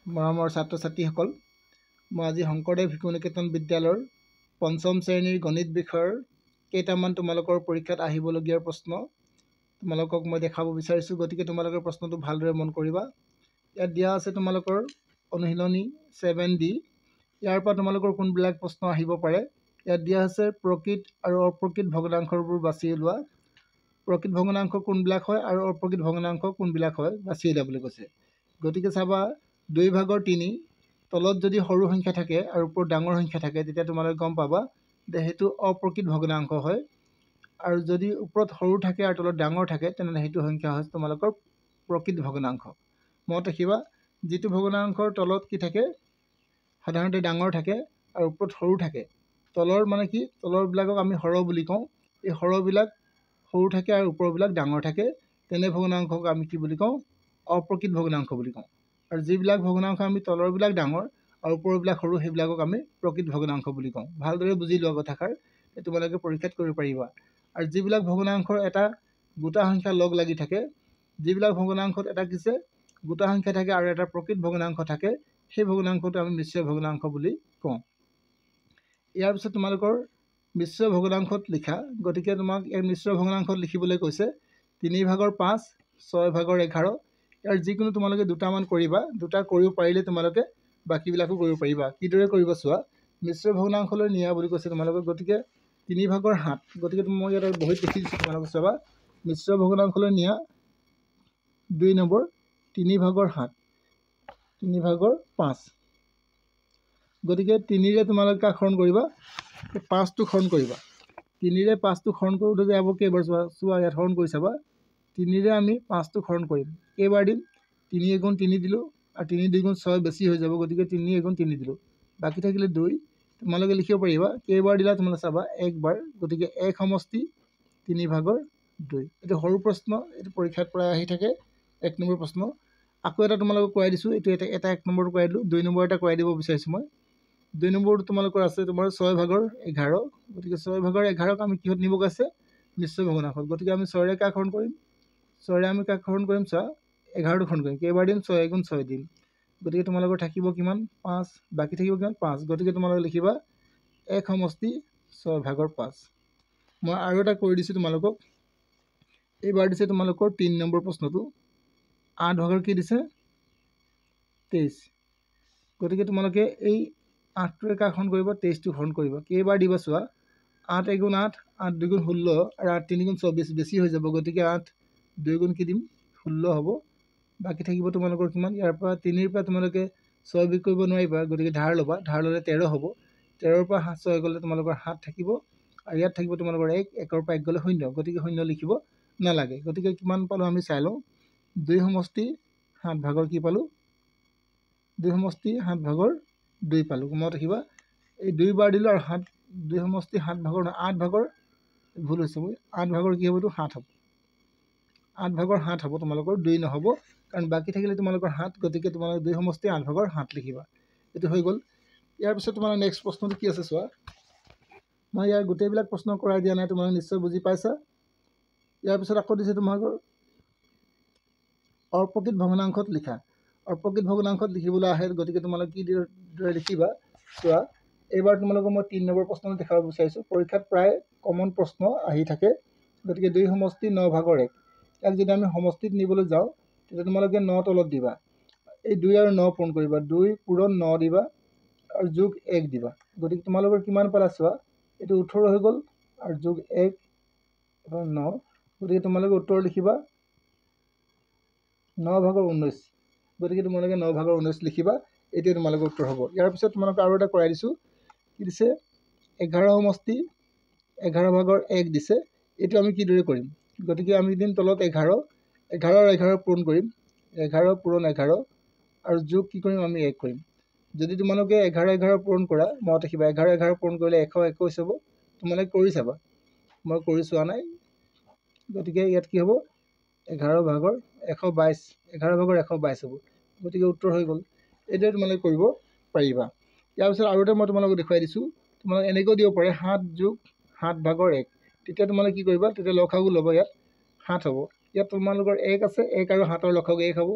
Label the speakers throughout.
Speaker 1: মৰমৰ ছাত্ৰ ছাত্ৰীসকল, মই আজি শংকৰদেৱ শিশু নিকেতন বিদ্যালয়ৰ পঞ্চম শ্ৰেণীৰ গণিত বিষয়ৰ কেইটামান তোমালোকৰ পৰীক্ষাত আহিবলগীয়া প্ৰশ্ন তোমালোকক মই দেখাব বিচাৰিছোঁ। গতিকে তোমালোকে প্ৰশ্নটো ভালদৰে মন কৰিবা। ইয়াত দিয়া আছে তোমালোকৰ অনুশীলনী 7D। ইয়াৰ পৰা তোমালোকৰ কোনবিলাক প্ৰশ্ন আহিব পাৰে। ইয়াত দিয়া আছে প্ৰকৃত আৰু অপ্ৰকৃত ভগ্নাংশবোৰ বাছি উলিওৱা। প্ৰকৃত ভগ্নাংশ কোনবিলাক হয় আৰু অপ্ৰকৃত ভগ্নাংশ কোনবিলাক হয় বাছি উলিওৱা বুলি কৈছে। গতিকে চাবা 2/3 তলত যদি সৰু সংখ্যা থাকে আৰু ওপৰত ডাঙৰ সংখ্যা থাকে তেতিয়া তোমালোকে গম পাবা যে সেইটো অপ্ৰকৃত ভগ্নাংশ হয়। আৰু যদি ওপৰত সৰু থাকে আৰু তলত ডাঙৰ থাকে তেনেহ'লে সেইটো সংখ্যা হয় তোমালোকৰ প্ৰকৃত ভগ্নাংশ। মনত ৰাখিবা, যিটো ভগ্নাংশৰ তলত কি থাকে সাধাৰণতে ডাঙৰ থাকে আৰু ওপৰত সৰু থাকে। তলৰ মানে কি, তলৰবিলাকক আমি হৰ বুলি কওঁ। এই হৰবিলাক সৰু থাকে আৰু ওপৰবিলাক ডাঙৰ থাকে, তেনে ভগ্নাংশক আমি কি বুলি কওঁ, অপ্ৰকৃত ভগ্নাংশ বুলি কওঁ। আৰু যিবিলাক ভগ্নাংশ আমি তলৰবিলাক ডাঙৰ আৰু ওপৰবিলাক সৰু সেইবিলাকক আমি প্ৰকৃত ভগ্নাংশ বুলি কওঁ। ভালদৰে বুজি লোৱা কথাষাৰ, তোমালোকে পৰীক্ষাত কৰিব পাৰিবা। আৰু যিবিলাক ভগ্নাংশৰ এটা গোটা সংখ্যা লগ লাগি থাকে, যিবিলাক ভগ্নাংশত এটা কিছে গোটা সংখ্যা থাকে আৰু এটা প্ৰকৃত ভগ্নাংশ থাকে, সেই ভগ্নাংশটো আমি মিশ্ৰ ভগ্নাংশ বুলি কওঁ। ইয়াৰ পিছত তোমালোকৰ মিশ্ৰ ভগ্নাংশত লিখা। গতিকে তোমাক এই মিশ্ৰ ভগ্নাংশত লিখিবলৈ কৈছে 3/5, 6/11। ইয়াৰ যিকোনো তোমালোকে দুটামান কৰিবা, দুটা কৰিব পাৰিলে তোমালোকে বাকীবিলাকো কৰিব পাৰিবা। কিদৰে কৰিবা চোৱা, মিশ্ৰ ভগ্নাংশলৈ নিয়া বুলি কৈছে তোমালোকক। গতিকে 3/7। গতিকে মই ইয়াত বহীত লিখি দিছোঁ, তোমালোকে চাবা মিশ্ৰ ভগ্নাংশলৈ নিয়া 2 নম্বৰ 3/7, 3/5। গতিকে 3ৰে তোমালোকে কাক হৰণ কৰিবা, 5টোক হৰণ কৰিবা। 3ৰে 5টোক হৰণ কৰোঁতে যাব কেইবাৰ চোৱা ইয়াত হৰণ কৰি চাবা। 3ৰে আমি 5টোক হৰণ কৰিম, কেইবাৰ দিম, 3 × 3 দিলোঁ আৰু 3 × 2 = 6 বেছি হৈ যাব। গতিকে 3 × 3 দিলোঁ, বাকী থাকিলে 2। তোমালোকে লিখিব পাৰিবা কেইবাৰ দিলা, তোমালোকে চাবা একবাৰ। গতিকে 1 সমষ্টি 3/2। এইটো সৰু প্ৰশ্ন, এইটো পৰীক্ষাত প্ৰায় আহি থাকে, 1 নম্বৰ প্ৰশ্ন। আকৌ এটা তোমালোকক কৰাই দিছোঁ, এইটো এটা 1 নম্বৰটো কৰাই দিলোঁ, 2 নম্বৰ এটা কৰাই দিব বিচাৰিছোঁ মই। 2 নম্বৰটো তোমালোকৰ আছে তোমাৰ 6/11। গতিকে 6/11ক আমি কিহত নিব আছে, মিশ্ৰ ভগ্নাংশত। গতিকে আমি 6ৰে কাক হৰণ কৰিম, 6ৰে আমি কাক হৰণ কৰিম চোৱা, 11টোক হৰণ কৰিম। কেইবাৰ দিম, 6 × 6 দিম। গতিকে তোমালোকৰ থাকিব কিমান, 5, বাকী থাকিব কিমান, 5। গতিকে তোমালোকে লিখিবা 1 সমষ্টি 6/5। মই আৰু এটা কৰি দিছোঁ তোমালোকক। এইবাৰ দিছে তোমালোকৰ 3 নম্বৰ প্ৰশ্নটো। 8/, কি দিছে, 23। গতিকে তোমালোকে এই 8টোৰে কাক হৰণ কৰিবা, 23টোক হৰণ কৰিবা। কেইবাৰ দিবা চোৱা, 8 × 8, 8 × 2 = 16 আৰু 8 × 3 = 24 বেছি হৈ যাব। গতিকে 8 × 2 = কি দিম, 16 হ'ব। বাকী থাকিব তোমালোকৰ কিমান, ইয়াৰ পৰা 3ৰ পৰা তোমালোকে 6 বিয়োগ কৰিব নোৱাৰিবা। গতিকে ধাৰ ল'বা, ধাৰ ল'লে 13 হ'ব। 13ৰ পৰা 6 গ'লে তোমালোকৰ 7 থাকিব আৰু ইয়াত থাকিব তোমালোকৰ 1, 1ৰ পৰা 1 গ'লে 0। গতিকে 0 লিখিব নালাগে। গতিকে কিমান পালোঁ আমি চাই লওঁ, 2 সমষ্টি 7/, কি পালোঁ, 2 সমষ্টি 7/2 পালোঁ। মনত ৰাখিবা, এই 2 বাৰ দিলোঁ আৰু 2 সমষ্টি 7/, 8/, ভুল হৈছে মোৰ, 8/, কি হ'ব, এইটো 7 হ'ব। 8/7 হ'ব তোমালোকৰ, 2 নহ'ব, কাৰণ বাকী থাকিলে তোমালোকৰ 7। গতিকে তোমালোকে 2 সমষ্টি 8/7 লিখিবা। এইটো হৈ গ'ল। ইয়াৰ পিছত তোমাৰ নেক্সট প্ৰশ্নটো কি আছে চোৱা। মই ইয়াৰ গোটেইবিলাক প্ৰশ্ন কৰাই দিয়া নাই, তোমালোকে নিশ্চয় বুজি পাইছা। ইয়াৰ পিছত আকৌ দিছে তোমালোকৰ অপ্ৰকৃত ভগ্নাংশত লিখা। অপ্ৰকৃত ভগ্নাংশত লিখিবলৈ আহে, গতিকে তোমালোকে কিদৰে লিখিবা চোৱা। এইবাৰ তোমালোকক মই 3 নম্বৰ প্ৰশ্নটো দেখাব বিচাৰিছোঁ। পৰীক্ষাত প্ৰায় কমন প্ৰশ্ন আহি থাকে। গতিকে 2 সমষ্টি 9/1। ইয়াক যদি আমি সমষ্টিত নিবলৈ যাওঁ তেতিয়া তোমালোকে 9 তলত দিবা, এই 2 আৰু 9 পূৰণ কৰিবা, 2 পূৰণ 9 দিবা আৰু যোগ 1 দিবা। গতিকে তোমালোকৰ কিমান পালা চোৱা, এইটো 18 হৈ গ'ল আৰু যোগ 1 9। গতিকে তোমালোকে উত্তৰ লিখিবা 9/19। গতিকে তোমালোকে 9/19 লিখিবা, এইটোৱে তোমালোকৰ উত্তৰ হ'ব। ইয়াৰ পিছত তোমালোকে আৰু এটা কৰাই দিছোঁ, কি দিছে, 11 সমষ্টি 11/1 দিছে। এইটো আমি কিদৰে কৰিম, গতিকে আমি দিম তলত 11, 11 আৰু 11 পূৰণ কৰিম, 11 পূৰণ 11 আৰু যোগ কি কৰিম, আমি 1 কৰিম। যদি তোমালোকে 11 11 পূৰণ কৰা, মনত ৰাখিবা 11 11 পূৰণ কৰিলে 121 হ'ব। তোমালোকে কৰি চাবা, মই কৰি চোৱা নাই। গতিকে ইয়াত কি হ'ব, 11/122, 11/122 হ'ব। গতিকে উত্তৰ হৈ গ'ল। এইদৰে তোমালোকে কৰিব পাৰিবা। ইয়াৰ পিছত আৰু এটা মই তোমালোকক দেখুৱাই দিছোঁ। তোমালোকে এনেকৈও দিব পাৰে 7 + 7/1। তেতিয়া তোমালোকে কি কৰিবা, তেতিয়া লসাগু ল'ব, ইয়াত 7 হ'ব। ইয়াত তোমালোকৰ 1 আছে, 1 আৰু 7ৰ লসাগু 1 হ'ব।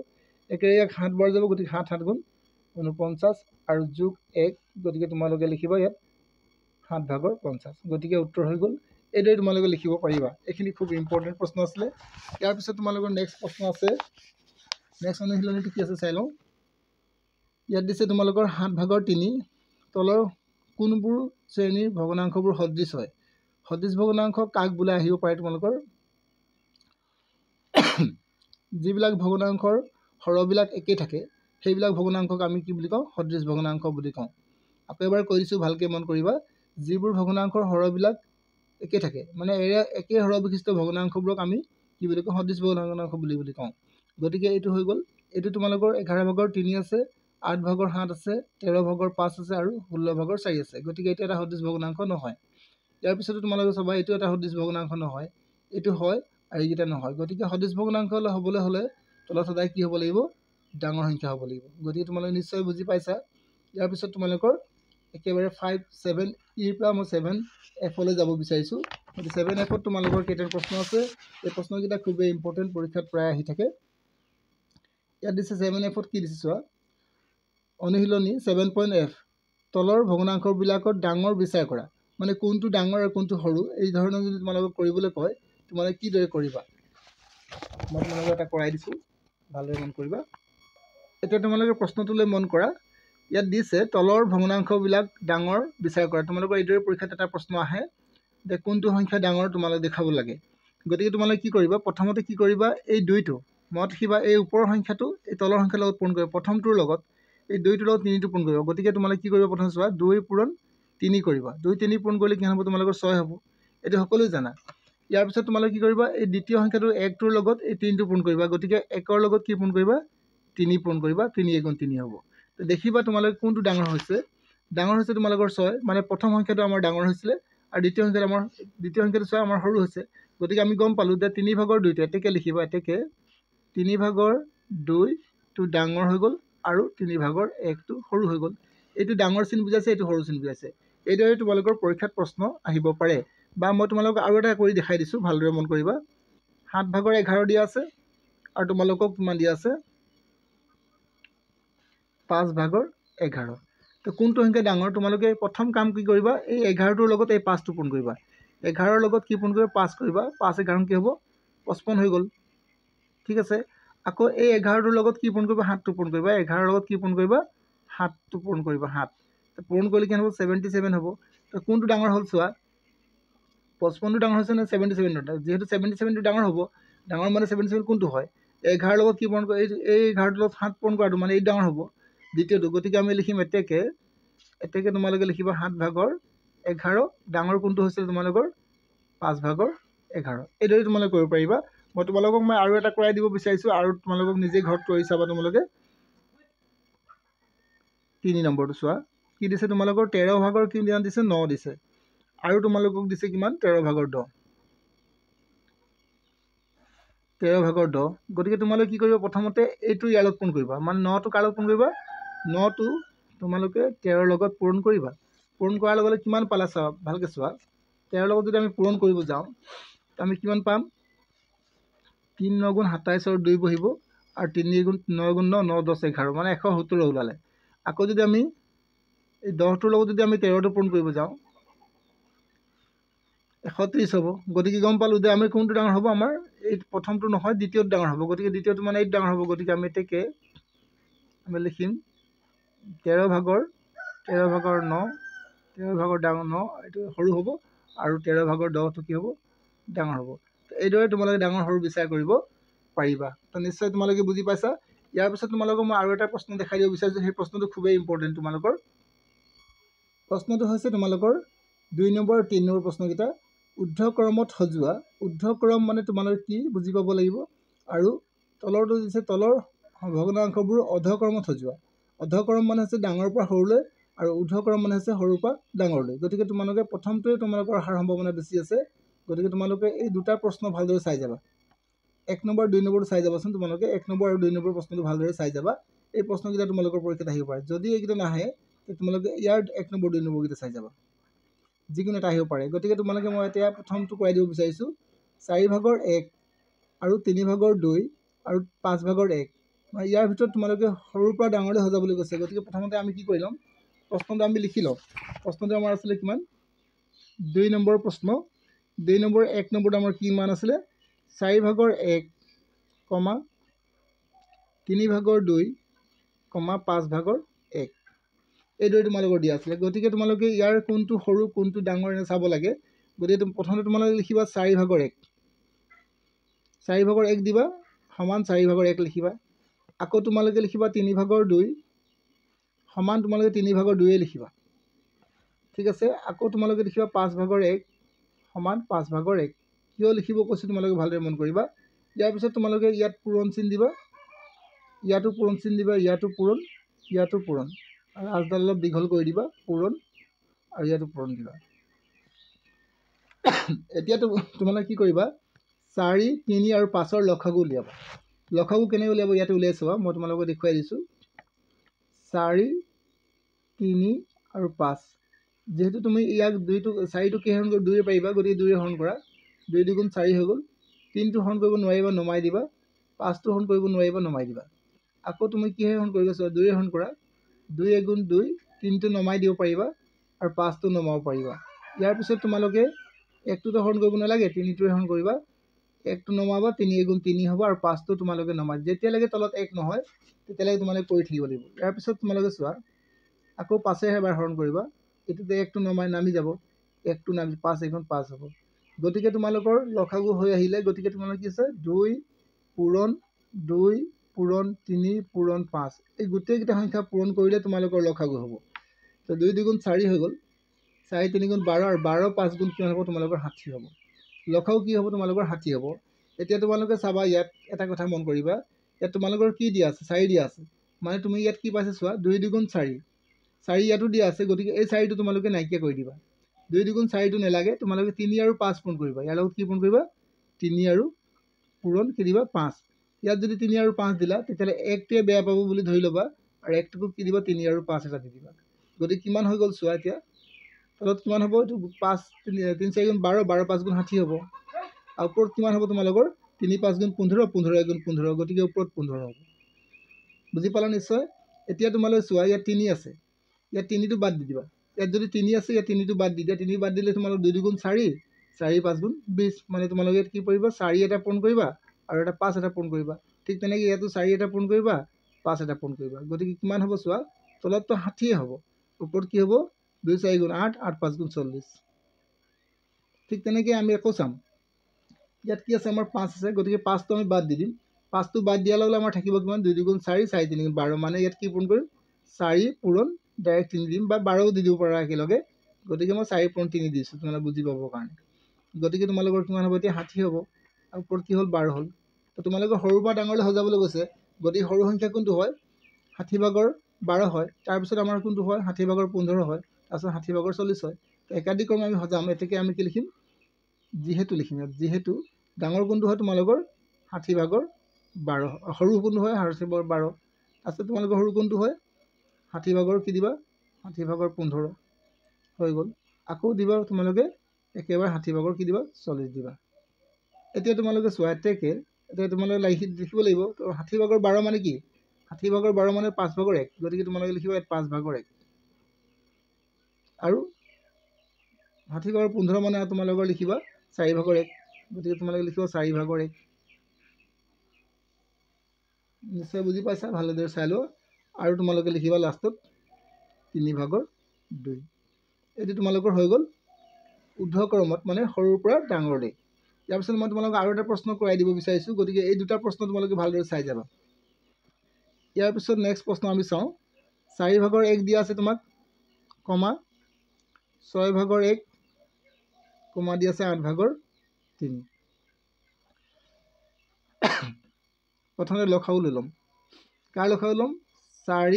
Speaker 1: একেবাৰে ইয়াক 7 বাৰ যাব, গতিকে 7 7 গুণ 49 আৰু যোগ 1 গতিকে তোমালোকে লিখিবা ইয়াত 7 ভাগৰ 50 গতিকে উত্তৰ হৈ গ'ল এইদৰে তোমালোকে লিখিব পাৰিবা এইখিনি খুব ইম্পৰ্টেণ্ট প্ৰশ্ন আছিলে ইয়াৰ পিছত তোমালোকৰ নেক্সট প্ৰশ্ন আছে নেক্সট অনুশীলনীটো কি আছে চাই লওঁ ইয়াত দিছে তোমালোকৰ 7 ভাগৰ 3 তলৰ কোনবোৰ শ্ৰেণীৰ ভগ্নাংশবোৰ সদৃশ হয় সদৃশ ভগ্নাংশ কাক বোলে আহিব পাৰে তোমালোকৰ যিবিলাক ভগ্নাংশৰ হৰবিলাক একে থাকে সেইবিলাক ভগ্নাংশক আমি কি বুলি কওঁ সদৃশ ভগ্নাংশ বুলি কওঁ আকৌ এবাৰ কৈ দিছোঁ ভালকৈ মন কৰিবা যিবোৰ ভগ্নাংশৰ হৰবিলাক একে থাকে মানে একে হৰ বিশিষ্ট ভগ্নাংশবোৰক আমি কি বুলি কওঁ সদৃশ ভগ্নাংশ বুলি কওঁ গতিকে এইটো হৈ গ'ল এইটো তোমালোকৰ 11 ভাগৰ 3 আছে 8 ভাগৰ 7 আছে 13 ভাগৰ 5 আছে আৰু 16 ভাগৰ 4 আছে গতিকে এইটো এটা সদৃশ ভগ্নাংশ নহয় ইয়াৰ পিছতো তোমালোকে চাবা এইটো এটা সদৃশ ভগ্নাংশ নহয় এইটো হয় আৰু এইকেইটা নহয় গতিকে সদৃশ ভগ্নাংশ হ'বলৈ হ'লে তলত সদায় কি হ'ব লাগিব ডাঙৰ সংখ্যা হ'ব লাগিব গতিকে তোমালোকে নিশ্চয় বুজি পাইছা ইয়াৰ পিছত তোমালোকৰ একেবাৰে 5 7 ইৰ পৰা মই 7 এফলৈ যাব বিচাৰিছোঁ গতিকে 7 এফত তোমালোকৰ কেইটাৰ প্ৰশ্ন আছে এই প্ৰশ্নকেইটা খুবেই ইম্পৰ্টেণ্ট পৰীক্ষাত প্ৰায় আহি থাকে ইয়াত দিছে 7 এফত কি দিছে চোৱা অনুশীলনী 7.f তলৰ ভগ্নাংশবিলাকত ডাঙৰ বিচাৰ কৰা মানে কোনটো ডাঙৰ আৰু কোনটো সৰু এই ধৰণৰ যদি তোমালোকক কৰিবলৈ কয় তোমালোকে কিদৰে কৰিবা মই তোমালোকক এটা কৰাই দিছোঁ ভালদৰে মন কৰিবা এতিয়া তোমালোকে প্ৰশ্নটোলৈ মন কৰা ইয়াত দিছে তলৰ ভগ্নাংশবিলাক ডাঙৰ বিচাৰ কৰা তোমালোকৰ এইদৰে পৰীক্ষাত এটা প্ৰশ্ন আহে যে কোনটো সংখ্যা ডাঙৰ তোমালোকে দেখাব লাগে গতিকে তোমালোকে কি কৰিবা প্ৰথমতে কি কৰিবা এই দুইটো মত কিবা এই ওপৰৰ সংখ্যাটো এই তলৰ সংখ্যাৰ লগত পূৰণ কৰিবা প্ৰথমটোৰ লগত এই দুইটোৰ লগত তিনিটো পূৰণ কৰিবা গতিকে তোমালোকে কি কৰিবা প্ৰথমে চোৱা 2 পূৰণ 3 কৰিবা 2 3 পূৰণ কৰিলে কিমান হ'ব তোমালোকৰ 6 হ'ব এইটো সকলোৱে জানা ইয়াৰ পিছত তোমালোকে কি কৰিবা এই দ্বিতীয় সংখ্যাটো 1টোৰ লগত এই 3টো পূৰণ কৰিবা গতিকে 1ৰ লগত কি পূৰণ কৰিবা 3 পূৰণ কৰিবা 3 × 3 হ'ব তো দেখিবা তোমালোকে কোনটো ডাঙৰ হৈছে তোমালোকৰ 6 মানে প্ৰথম সংখ্যাটো আমাৰ ডাঙৰ হৈছিলে আৰু দ্বিতীয় সংখ্যাটো চোৱা আমাৰ সৰু হৈছে গতিকে আমি গম পালোঁ যে 3 ভাগৰ 2টো এতেকে লিখিবা এতেকে 3 ভাগৰ 2টো ডাঙৰ হৈ গ'ল আৰু 3 ভাগৰ 1টো সৰু হৈ গ'ল এইটো ডাঙৰ চিন বুজাইছে এইটো সৰু চিন বুজাইছে এইদৰে তোমালোকৰ পৰীক্ষাত প্ৰশ্ন আহিব পাৰে বা মই তোমালোকক আৰু এটা কৰি দেখাই দিছোঁ ভালদৰে মন কৰিবা 7 ভাগৰ 11 দিয়া আছে আৰু তোমালোকক কিমান দিয়া আছে 5 ভাগৰ 11 তো কোনটো সংখ্যা ডাঙৰ তোমালোকে প্ৰথম কাম কি কৰিবা এই 11টোৰ লগত এই 5টো পূৰণ কৰিবা 11ৰ লগত কি পূৰণ কৰিবা 5 কৰিবা 5 11 কি হ'ব 55 হৈ গ'ল ঠিক আছে আকৌ এই 11টোৰ লগত কি পূৰণ কৰিবা 7টো পূৰণ কৰিবা 11ৰ লগত কি পূৰণ কৰিবা 7টো পূৰণ কৰিবা 7 তো পূৰণ কৰিলে কিমান হ'ব 77 হ'ব তো কোনটো ডাঙৰ হ'ল চোৱা 55টো ডাঙৰ হৈছে নে 77 যিহেতু 77টো ডাঙৰ হ'ব ডাঙৰ মানে 77 কোনটো হয় 11ৰ লগত কি পূৰণ কৰা এই 11টোৰ লগত 7 পূৰণ কৰাটো মানে এই ডাঙৰ হ'ব দ্বিতীয়টো গতিকে আমি লিখিম এতেকে তোমালোকে লিখিবা 7 ভাগৰ 11 ডাঙৰ কোনটো হৈছিল তোমালোকৰ 5 ভাগৰ 11 এইদৰে তোমালোকে কৰিব পাৰিবা মই তোমালোকক মই আৰু এটা কৰাই দিব বিচাৰিছোঁ আৰু তোমালোকক নিজে ঘৰত কৰি চাবা তোমালোকে 3 নম্বৰটো চোৱা কি দিছে তোমালোকৰ 13 ভাগৰ কিমান দিছে 9 দিছে আৰু তোমালোকক দিছে কিমান 13 ভাগৰ 10 13 ভাগৰ 10 গতিকে তোমালোকে কি কৰিবা প্ৰথমতে এইটো ইয়াৰ লগত পূৰণ কৰিবা মানে 9টো কাৰ লগত পূৰণ কৰিবা 9টো তোমালোকে 13ৰ লগত পূৰণ কৰিবা পূৰণ কৰাৰ লগে লগে কিমান পালা চোৱা ভালকৈ চোৱা 13ৰ লগত যদি আমি পূৰণ কৰিব যাওঁ আমি কিমান পাম 3 9 গুণ 27 আৰু 2 বহিব আৰু 3 গুণ 9 গুণ 9 9 10 11 মানে 170 ওলালে আকৌ যদি আমি এই 10টোৰ লগত যদি আমি 13টো পূৰণ কৰিব যাওঁ 130 হ'ব গতিকে গম পালোঁ যে আমি কোনটো ডাঙৰ হ'ব আমাৰ এই প্ৰথমটো নহয় দ্বিতীয়টো ডাঙৰ হ'ব গতিকে দ্বিতীয়টো মানে এইটো ডাঙৰ হ'ব গতিকে আমি এতেকে আমি লিখিম 13 ভাগৰ 9 13 ভাগৰ ডাঙৰ 9 এইটো সৰু হ'ব আৰু 13 ভাগৰ 10টো কি হ'ব ডাঙৰ হ'ব এইদৰে তোমালোকে ডাঙৰ সৰু বিচাৰ কৰিব পাৰিবা তো নিশ্চয় তোমালোকে বুজি পাইছা ইয়াৰ পিছত তোমালোকক মই আৰু এটা প্ৰশ্ন দেখাই দিব বিচাৰিছোঁ সেই প্ৰশ্নটো খুবেই ইম্পৰ্টেণ্ট তোমালোকৰ প্ৰশ্নটো হৈছে তোমালোকৰ 2 নম্বৰ আৰু 3 নম্বৰ প্ৰশ্নকেইটা ঊৰ্ধ্বক্ৰমত সজোৱা ঊৰ্ধ্বক্ৰম মানে তোমালোকে কি বুজি পাব লাগিব আৰু তলৰটো দিছে তলৰ ভগ্নাংশবোৰ অধক্ৰমত সজোৱা অধক্ৰম মানে হৈছে ডাঙৰৰ পৰা সৰুলৈ আৰু ঊৰ্ধ্বক্ৰম মানে হৈছে সৰুৰ পৰা ডাঙৰলৈ গতিকে তোমালোকে প্ৰথমটোৱে তোমালোকৰ অহাৰ সম্ভাৱনা বেছি আছে গতিকে তোমালোকে এই দুটা প্ৰশ্ন ভালদৰে চাই যাবা 1 নম্বৰ 2 নম্বৰটো চাই যাবাচোন তোমালোকে 1 নম্বৰ আৰু 2 নম্বৰ প্ৰশ্নটো ভালদৰে চাই যাবা এই প্ৰশ্নকেইটা তোমালোকৰ পৰীক্ষাত আহিব পাৰে যদি এইকেইটা নাহে তোমালোকে ইয়াৰ 1 নম্বৰ 2 নম্বৰকেইটা চাই যাবা যিকোনো এটা আহিব পাৰে গতিকে তোমালোকে মই এতিয়া প্ৰথমটো কৰাই দিব বিচাৰিছোঁ 4 ভাগৰ 1 আৰু 3 ভাগৰ 2 আৰু 5 ভাগৰ 1 ইয়াৰ ভিতৰত তোমালোকে সৰুৰ পৰা ডাঙৰলৈ সজাবলৈ কৈছে। গতিকে প্ৰথমতে আমি কি কৰি ল'ম, প্ৰশ্নটো আমি লিখি লওঁ। প্ৰশ্নটো আমাৰ আছিলে কিমান? 2 নম্বৰ প্ৰশ্ন। 2 নম্বৰ 1 নম্বৰটো আমাৰ কি মান আছিলে? 4/1, 3/2, 5/1। এইদৰে তোমালোকৰ দিয়া আছিলে। গতিকে তোমালোকে ইয়াৰ কোনটো সৰু কোনটো ডাঙৰ এনে চাব লাগে। গতিকে প্ৰথমতে তোমালোকে লিখিবা 4/1। 4/1 দিবা সমান 4/1 লিখিবা। আকৌ তোমালোকে লিখিবা 3/2 সমান তোমালোকে 3/2 লিখিবা। ঠিক আছে। আকৌ তোমালোকে লিখিবা 5/1 সমান 5/1। কিয় লিখিব কৈছোঁ তোমালোকে ভালদৰে মন কৰিবা। ইয়াৰ পিছত তোমালোকে ইয়াত পূৰণ চিন দিবা, ইয়াতো পূৰণ চিন দিবা, ইয়াতো পূৰণ, ইয়াতো পূৰণ, আৰু আজডাল অলপ দীঘল কৰি দিবা, পূৰণ, আৰু ইয়াতো পূৰণ দিবা। এতিয়া তোমালোকে কি কৰিবা, 4, 3 আৰু 5ৰ লসাগু উলিয়াবা। লসাগু কেনেকৈ উলিয়াব ইয়াতে উলিয়াই চোৱা, মই তোমালোকক দেখুৱাই দিছোঁ। 4, 3 আৰু 5। যেহেতু তুমি ইয়াক 4টো কি হৰণ কৰি 2ৰে পাৰিবা, গতিকে 2ৰে হৰণ কৰা। 2 2 গুণ 4 হৈ গ'ল। 3টো হৰণ কৰিব নোৱাৰিবা, নমাই দিবা। 5টো হৰণ কৰিব নোৱাৰিবা, নমাই দিবা। আকৌ তুমি কিহে হৰণ কৰিবা চোৱা, 2ৰে হৰণ কৰা। 2 গুণ 2, 3টো নমাই দিব পাৰিবা, আৰু 5টো নমাব পাৰিবা। ইয়াৰ পিছত তোমালোকে 1টোতো হৰণ কৰিব নালাগে, 3টোৱে হৰণ কৰিবা। 1টো নমাবা, 3 গুণ 3 হ'ব, আৰু 5টো তোমালোকে নমাই। যেতিয়ালৈকে তলত 1 নহয় তেতিয়ালৈকে তোমালোকে কৰি থাকিব লাগিব। ইয়াৰ পিছত তোমালোকে চোৱা, আকৌ 5ৰে এবাৰ হৰণ কৰিবা। এইটোতে 1টো নমাই নামি যাব, 1টো নামি 5 1 5 হ'ব। গতিকে তোমালোকৰ লসাগু হৈ আহিলে। গতিকে তোমালোকে কি আছে, 2 পূৰণ 2 পূৰণ 3 পূৰণ 5, এই গোটেইকেইটা সংখ্যা পূৰণ কৰিলে তোমালোকৰ লসাগু হ'ব। তো 2 2 গুণ 4 হৈ গ'ল, 4 3 গুণ 12, আৰু 12 5 গুণ কিমান হ'ব, তোমালোকৰ 60 হ'ব। লসাগু কি হ'ব, তোমালোকৰ 60 হ'ব। এতিয়া তোমালোকে চাবা, ইয়াত এটা কথা মন কৰিবা, ইয়াত তোমালোকৰ কি দিয়া আছে, 4 দিয়া আছে। মানে তুমি ইয়াত কি পাইছা চোৱা, 2 2 গুণ 4, 4 ইয়াতো দিয়া আছে। গতিকে এই 4টো তোমালোকে নাইকিয়া কৰি দিবা। 2 2 গুণ 4টো নেলাগে, তোমালোকে 3 আৰু 5 পূৰণ কৰিবা। ইয়াৰ লগত কি পূৰণ কৰিবা, 3 আৰু পূৰণ কি দিবা, 5। ইয়াত যদি 3 আৰু 5 দিলা, তেতিয়াহ'লে 1টোৱে বেয়া পাব বুলি ধৰি ল'বা, আৰু 1টোকো কি দিবা, 3 আৰু 5 এটা দি দিবা। গতিকে কিমান হৈ গ'ল চোৱা, এতিয়া তলত কিমান হ'ব, এইটো 5 3 4 গুণ 12, 12 5 গুণ 60 হ'ব। আৰু ওপৰত কিমান হ'ব তোমালোকৰ, 3 5 গুণ 15, 15 গুণ 15, গতিকে ওপৰত 15 হ'ব। বুজি পালা নিশ্চয়। এতিয়া তোমালোকে চোৱা, ইয়াত 3 আছে, ইয়াত 3টো বাদ দি দিবা। ইয়াত যদি 3 আছে, ইয়াত 3টো বাদ দি দিয়া। 3 বাদ দিলে তোমালোক 2 2 গুণ 4, 4 5 গুণ 20, মানে তোমালোকে ইয়াত কি কৰিবা, 4 এটা পূৰণ কৰিবা, আৰু এটা 5 এটা পূৰণ কৰিবা। ঠিক তেনেকৈ ইয়াতো 4 এটা পূৰণ কৰিবা, 5 এটা পূৰণ কৰিবা। গতিকে কিমান হ'ব চোৱা, তলততো 60 হ'ব, ওপৰত কি হ'ব, 2 4 গুণ 8, 8 5 গুণ 40। ঠিক তেনেকৈ আমি আকৌ চাম, ইয়াত কি আছে, আমাৰ 5 আছে। গতিকে 5টো আমি বাদ দি দিম। 5টো বাদ দিয়াৰ লগে লগে আমাৰ থাকিব কিমান, 2 2 গুণ 4, 4 3 গুণ 12, মানে ইয়াত কি পূৰণ কৰিম, 4 পূৰণ ডাইৰেক্ট 3 দিম, বা 12ও দি দিব পাৰা একেলগে। গতিকে মই 4 পূৰণ 3 দিছোঁ, তোমালোকে বুজি পাবৰ কাৰণে। গতিকে তোমালোকৰ কিমান হ'ব, এতিয়া 60 হ'ব, আৰু ওপৰত কি হ'ল, 12 হ'ল। তো তোমালোকে সৰুৰ পৰা ডাঙৰলৈ সজাবলৈ গৈছে। গতিকে সৰু সংখ্যা কোনটো হয়, 60/12 হয়। তাৰপিছত আমাৰ কোনটো হয়, 60/15 হয়। তাৰপিছত 60/40 হয়। একাদিক্ৰমে আমি সজাম। এতেকে আমি কি লিখিম, যিহেতু লিখিম। যিহেতু ডাঙৰ কোনটো হয়, তোমালোকৰ 60/12, সৰু কোনটো হয়, 60/12। তাৰপিছত তোমালোকৰ সৰু কোনটো হয়, 60 কি দিবা, 60/15 হৈ গ'ল। আকৌ দিবা তোমালোকে একেবাৰে 60 কি দিবা, 40 দিবা। এতিয়া তোমালোকে চোৱা, এতিয়া তোমালোকে লিখিব লাগিব। তো 60/12 মানে কি, 60/12 মানে 5/1। গতিকে তোমালোকে লিখিবা 5/1, আৰু 60/15 মানে তোমালোকৰ লিখিবা 4/1। গতিকে তোমালোকে লিখিবা 4/1। নিশ্চয় বুজি পাইছা, ভালদৰে চাই লোৱা। আৰু তোমালোকে লিখিবা লাষ্টত 3/2। এইটো তোমালোকৰ হৈ গ'ল ঊৰ্ধ্বক্ৰমত, মানে সৰুৰ পৰা ডাঙৰলৈ। ইয়াৰ পিছত মই তোমালোকক আৰু এটা প্ৰশ্ন কৰাই দিব বিচাৰিছোঁ। গতিকে এই দুটা প্ৰশ্ন তোমালোকে ভালদৰে চাই যাবা। ইয়াৰ পিছত নেক্সট প্ৰশ্ন আমি চাওঁ। 4/1 দিয়া আছে তোমাক, কমা 6/1, কমা দিয়া আছে 8/3। প্ৰথমতে লসাগু লৈ ল'ম। কাৰ লসাগু ল'ম, 4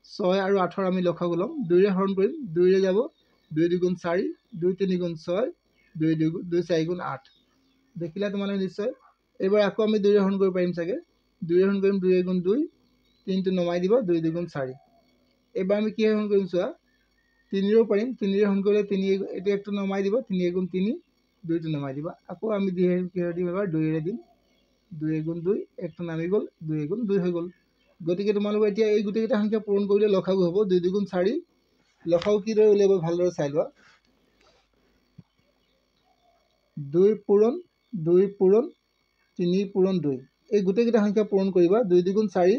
Speaker 1: 6 আৰু 8ৰ আমি লসাগু ল'ম। 2ৰে হৰণ কৰিম, 2ৰে যাব, 2 2 গুণ 4, 2 3 গুণ 6, 2 4 গুণ 8। দেখিলা তোমালোকে নিশ্চয়। এইবাৰ আকৌ আমি 2ৰে হৰণ কৰিব পাৰিম চাগে। 2ৰে হৰণ কৰিম, 2 গুণ 2, 3টো নমাই দিব, 2 2 গুণ 4। এইবাৰ আমি কিহে হৰণ কৰিম চোৱা, 3ৰেও পাৰিম। 3ৰে হৰণ কৰিলে 3, এইটো 1টো নমাই দিব, 3 গুণ 3, 2টো নমাই দিবা। আকৌ আমি কিহেৰে দিম, এবাৰ 2ৰে দিম, 2 গুণ 2, 1টো নামি গ'ল, 2 গুণ 2 হৈ গ'ল। গতিকে তোমালোকে এতিয়া এই গোটেইকেইটা সংখ্যা পূৰণ কৰিলে লসাগু হ'ব 2 × 4 লসাগু কিদৰে উলিয়াব ভালদৰে চাই লোৱা 2 পূৰণ 2 পূৰণ 3 পূৰণ 2 এই গোটেইকেইটা সংখ্যা পূৰণ কৰিবা 2 × 4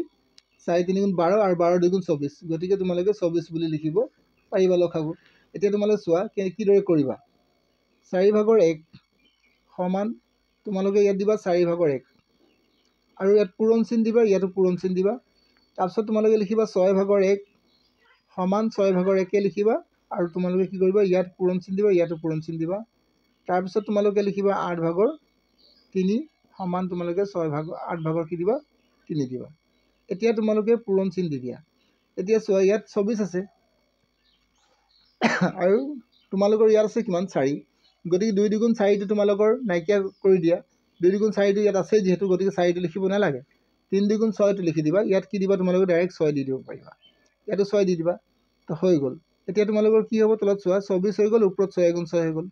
Speaker 1: 4 3 × 12 আৰু 12 2 × 24 গতিকে তোমালোকে 24 বুলি লিখিব পাৰিবা লসাগু এতিয়া তোমালোকে চোৱা কিদৰে কৰিবা 4/1 সমান তোমালোকে ইয়াত দিবা 4/1 আৰু ইয়াত পূৰণ চিন দিবা ইয়াতো পূৰণ চিন দিবা তাৰপিছত তোমালোকে লিখিবা 6/1 সমান 6/1 লিখিবা আৰু তোমালোকে কি কৰিবা ইয়াত পূৰণ চিন দিবা ইয়াতো পূৰণ চিন দিবা তাৰপিছত তোমালোকে লিখিবা 8/3 সমান তোমালোকে 8/3 কি দিবা 3 দিবা এতিয়া তোমালোকে পূৰণ চিন দি দিয়া এতিয়া চোৱা ইয়াত 24 আছে আৰু তোমালোকৰ ইয়াত আছে কিমান 4 গতিকে 2 × 4 টো তোমালোকৰ নাইকিয়া কৰি দিয়া 2 × 4 টো ইয়াত আছে যেহেতু গতিকে 4 টো লিখিব নালাগে 3 × 6 টো লিখি দিবা ইয়াত কি দিবা তোমালোকে ডাইৰেক্ট 6 দি দিব পাৰিবা ইয়াতো 6 দি দিবা তো হৈ গ'ল এতিয়া তোমালোকৰ কি হ'ব তলত চোৱা 24 হৈ গ'ল ওপৰত 6 × 6 হৈ গ'ল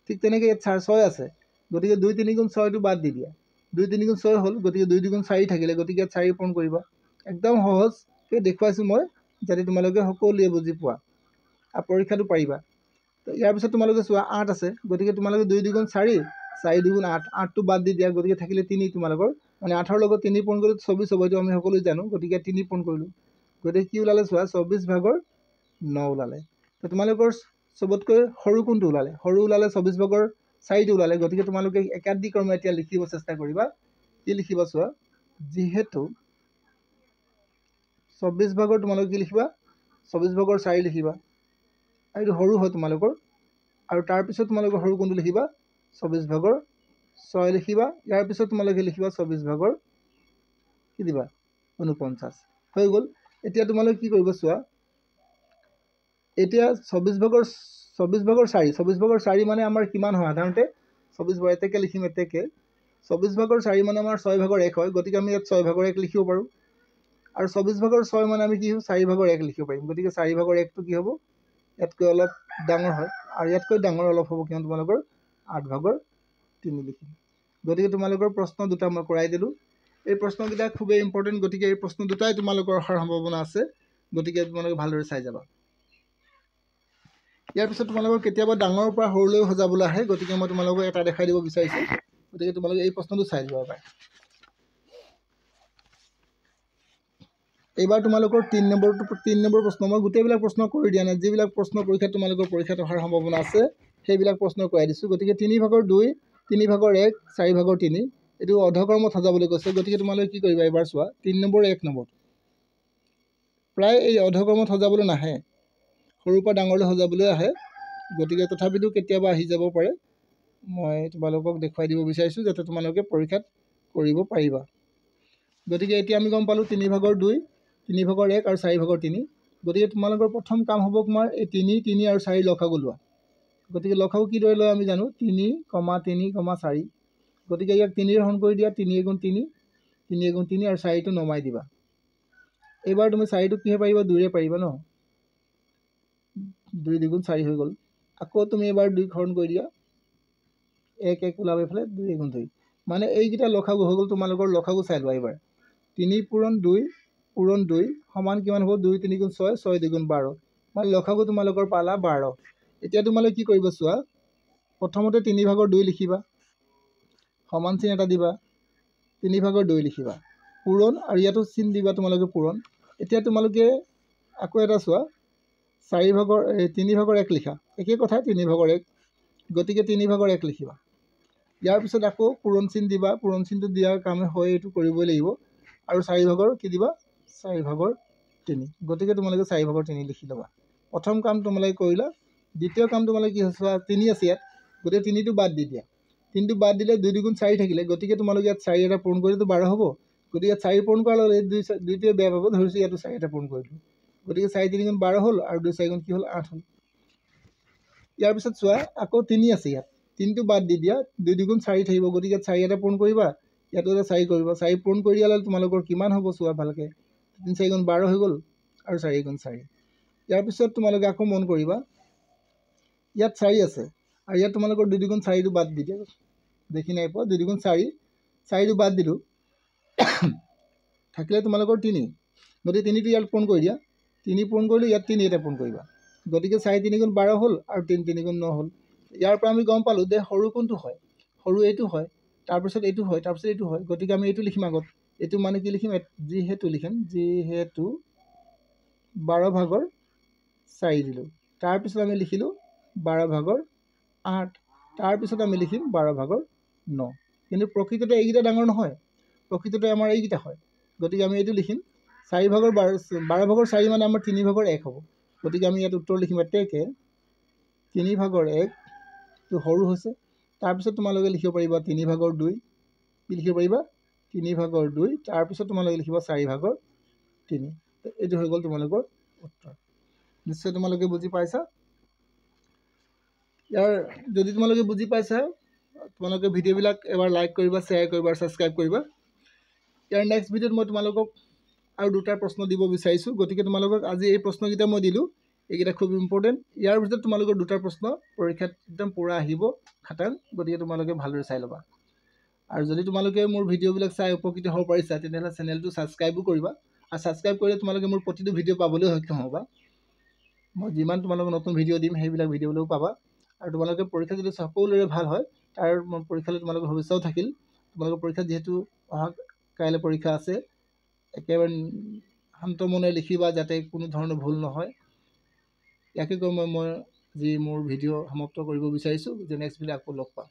Speaker 1: ঠিক তেনেকৈ ইয়াত 6 আছে গতিকে 2 3 × 6 টো বাদ দি দিয়া 2 3 × 6 হ'ল গতিকে 2 2 × 4 থাকিলে গতিকে ইয়াত 4 পূৰণ কৰিবা একদম সহজকৈ দেখুৱাইছোঁ মই যাতে তোমালোকে সকলোৱে বুজি পোৱা আৰু পৰীক্ষাটো পাৰিবা তো ইয়াৰ পিছত তোমালোকে চোৱা 8 আছে গতিকে তোমালোকে 2 2 × 4 4 2 × 8 8টো বাদ দি দিয়া গতিকে থাকিলে 3 তোমালোকৰ মানে 8ৰ লগত 3 পূৰণ কৰিলে 24 হ'ব এইটো আমি সকলোৱে জানো গতিকে 3 পূৰণ কৰিলোঁ গতিকে কি ওলালে চোৱা 24/9 ওলালে তো তোমালোকৰ চবতকৈ সৰু কোনটো ওলালে সৰু ওলালে 24/4 ওলালে গতিকে তোমালোকে একাধিক্ৰমে এতিয়া লিখিব চেষ্টা কৰিবা কি লিখিবা চোৱা যিহেতু 24 তোমালোকে কি লিখিবা 24/4 লিখিবা আৰু এইটো সৰু হয় তোমালোকৰ আৰু তাৰপিছত তোমালোকে সৰু কোনটো লিখিবা 24/6 লিখিবা ইয়াৰ পিছত তোমালোকে লিখিবা 24/4 কি দিবা 49 হৈ গ'ল এতিয়া তোমালোকে কি কৰিব চোৱা এতিয়া 24/4 মানে আমাৰ কিমান হয় সাধাৰণতে 24 এতেকে লিখিম এতেকে 24/4 মানে আমাৰ 6/1 হয় গতিকে আমি ইয়াত 6/1 লিখিব পাৰোঁ আৰু 24/6 মানে আমি কি 4/1 লিখিব পাৰিম গতিকে 4/1 টো কি হ'ব ইয়াতকৈ অলপ ডাঙৰ হয় আৰু ইয়াতকৈ ডাঙৰ অলপ হ'ব কিমান তোমালোকৰ 8/3 লিখিম গতিকে তোমালোকৰ প্ৰশ্ন দুটা মই কৰাই দিলোঁ এই প্ৰশ্নকেইটা খুবেই ইম্পৰ্টেণ্ট গতিকে এই প্ৰশ্ন দুটাই তোমালোকৰ অহাৰ সম্ভাৱনা আছে গতিকে তোমালোকে ভালদৰে চাই যাবা ইয়াৰ পিছত তোমালোকৰ কেতিয়াবা ডাঙৰৰ পৰা সৰুলৈ সজাবলৈ আহে গতিকে মই তোমালোকক এটা দেখাই দিব বিচাৰিছোঁ গতিকে তোমালোকে এই প্ৰশ্নটো চাই দিব পাৰে এইবাৰ তোমালোকৰ 3 নম্বৰ প্ৰশ্ন মই গোটেইবিলাক প্ৰশ্ন কৰি দিয়া নাই যিবিলাক প্ৰশ্ন পৰীক্ষাত তোমালোকৰ পৰীক্ষাত অহাৰ সম্ভাৱনা আছে সেইবিলাক প্ৰশ্ন কৰাই দিছোঁ গতিকে 3/2 3/1 4/3 এইটো অৰ্ধকৰ্মত সজাবলৈ কৈছে গতিকে তোমালোকে কি কৰিবা এবাৰ চোৱা 3 নম্বৰ 1 নম্বৰ প্ৰায় এই অৰ্ধকৰ্মত সজাবলৈ নাহে সৰুৰ পৰা ডাঙৰলৈ সজাবলৈ আহে গতিকে তথাপিতো কেতিয়াবা আহি যাব পাৰে মই তোমালোকক দেখুৱাই দিব বিচাৰিছোঁ যাতে তোমালোকে পৰীক্ষাত কৰিব পাৰিবা গতিকে এতিয়া আমি গম পালোঁ 3/2 3/1 আৰু 4/3 গতিকে তোমালোকৰ প্ৰথম কাম হ'ব তোমাৰ এই 3 3 আৰু 4 লসাগু লোৱা গতিকে লসাগু কিদৰে লয় আমি জানো 3, 3, 4 গতিকে ইয়াক 3 ৰে হৰণ কৰি দিয়া 3 × 3 3 × 3 আৰু 4টো নমাই দিবা এইবাৰ তুমি 4টো কিহে পাৰিবা 2 ৰে পাৰিবা ন 2 2 × 4 হৈ গ'ল আকৌ তুমি এবাৰ 2 হৰণ কৰি দিয়া 1 1 ওলাব এইফালে 2 × 2 মানে এইকেইটা লসাগু হৈ গ'ল তোমালোকৰ লসাগু চাই লোৱা এইবাৰ 3 পূৰণ 2 পূৰণ 2 সমান কিমান হ'ব 2 3 × 6 6 2 × 12 মানে লসাগু তোমালোকৰ পালা 12 এতিয়া তোমালোকে কি কৰিব চোৱা প্ৰথমতে 3/2 লিখিবা সমান চিন এটা দিবা 3/2 লিখিবা পূৰণ আৰু ইয়াতো চিন দিবা তোমালোকে পূৰণ এতিয়া তোমালোকে আকৌ এটা চোৱা 3/1 লিখা একেই কথা 3/1 গতিকে 3/1 লিখিবা ইয়াৰ পিছত আকৌ পূৰণ চিন দিবা পূৰণ চিনটো দিয়াৰ কাম হয় এইটো কৰিবই লাগিব আৰু 4/2 কি দিবা 4/3 গতিকে তোমালোকে 4/3 লিখি ল'বা প্ৰথম কাম তোমালোকে কৰিলা দ্বিতীয় কাম তোমালোকে কি চোৱা 3 আছে ইয়াত গতিকে 3টো বাদ দি দিয়া 3টো বাদ দিলে 2 2 × 4 থাকিলে গতিকে তোমালোকে ইয়াত 4 এটা পূৰণ কৰিলেতো 12 হ'ব গতিকে 4 পূৰণ কৰাৰ লগে দুইটোৱে বেয়া পাব ধৰিছোঁ ইয়াতো 4 এটা পূৰণ কৰিলোঁ গতিকে 4 3 × 12 হ'ল আৰু 2 4 কি হ'ল 8 হ'ল ইয়াৰ পিছত চোৱা আকৌ 3 আছে ইয়াত 3টো বাদ দি দিয়া 2 2 × 4 থাকিব গতিকে 4 এটা পূৰণ কৰিবা ইয়াতো এটা 4 কৰিবা 4 পূৰণ কৰি দিয়ালে তোমালোকৰ কিমান হ'ব চোৱা ভালকৈ 3 4 × 12 হৈ গ'ল আৰু 4 × 4 ইয়াৰ পিছত তোমালোকে আকৌ মন কৰিবা ইয়াত 4 আছে আৰু ইয়াত তোমালোকৰ 2 2 × 4টো বাদ দি দিয়া দেখি নাই পোৱা 2 2 × 4 4টো বাদ দিলোঁ থাকিলে তোমালোকৰ 3 গতিকে 3টো ইয়াত পূৰণ কৰি দিয়া 3 পূৰণ কৰিলে ইয়াত 3 এটা পূৰণ কৰিবা গতিকে 4 3 গুণ 12 হ'ল আৰু 3 3 গুণ 9 হ'ল ইয়াৰ পৰা আমি গম পালোঁ যে সৰু কোনটো হয় সৰু এইটো হয় তাৰপিছত এইটো হয় তাৰপিছত এইটো হয় গতিকে আমি এইটো লিখিম আগত এইটো মানে কি লিখিম যিহেতু লিখিম যিহেতু 12 ভাগৰ 4 দিলোঁ তাৰপিছত আমি লিখিলোঁ 12 ভাগৰ 8 তাৰপিছত আমি লিখিম 12 ভাগৰ 9 কিন্তু প্ৰকৃততে এইকেইটা ডাঙৰ নহয় প্ৰকৃততে আমাৰ এইকেইটা হয় গতিকে আমি এইটো লিখিম 4 ভাগৰ 12 ভাগৰ 4 মানে আমাৰ 3 ভাগৰ 1 হ'ব গতিকে আমি ইয়াত উত্তৰ লিখিম এতেকে 3 ভাগৰ 1 তো সৰু হৈছে তাৰপিছত তোমালোকে লিখিব পাৰিবা 3 ভাগৰ 2 কি লিখিব পাৰিবা 3 ভাগৰ 2 তাৰপিছত তোমালোকে লিখিবা 4 ভাগৰ 3 এইটো হৈ গ'ল তোমালোকৰ উত্তৰ নিশ্চয় তোমালোকে বুজি পাইছা ইয়াৰ যদি তোমালোকে বুজি পাইছা তোমালোকে ভিডিঅ'বিলাক এবাৰ লাইক কৰিবা শ্বেয়াৰ কৰিবা ছাবস্ক্ৰাইব কৰিবা ইয়াৰ নেক্সট ভিডিঅ'ত মই তোমালোকক আৰু দুটা প্ৰশ্ন দিব বিচাৰিছোঁ গতিকে তোমালোকক আজি এই প্ৰশ্নকেইটা মই দিলোঁ এইকেইটা খুব ইম্পৰ্টেণ্ট ইয়াৰ ভিতৰত তোমালোকৰ দুটা প্ৰশ্ন পৰীক্ষাত একদম পূৰা আহিব খাটাং গতিকে তোমালোকে ভালদৰে চাই ল'বা আৰু যদি তোমালোকে মোৰ ভিডিঅ'বিলাক চাই উপকৃত হ'ব পাৰিছা তেনেহ'লে চেনেলটো ছাবস্ক্ৰাইবো কৰিবা আৰু ছাবস্ক্ৰাইব কৰিলে তোমালোকে মোৰ প্ৰতিটো ভিডিঅ' পাবলৈ সক্ষম হ'বা মই যিমান তোমালোকক নতুন ভিডিঅ' দিম সেইবিলাক ভিডিঅ'বিলাকো পাবা আৰু তোমালোকে পৰীক্ষা যদি সকলোৰে ভাল হয় তাৰ পৰীক্ষালৈ তোমালোকৰ ভৱিষ্যতেও থাকিল তোমালোকৰ পৰীক্ষাত যিহেতু অহা কাইলৈ পৰীক্ষা আছে একেবাৰে শান্ত মনে লিখিবা যাতে কোনো ধৰণৰ ভুল নহয় ইয়াকে কৈ মই যি মোৰ ভিডিঅ' সমাপ্ত কৰিব বিচাৰিছোঁ যে নেক্সট ভিডিঅ' আকৌ লগ পাম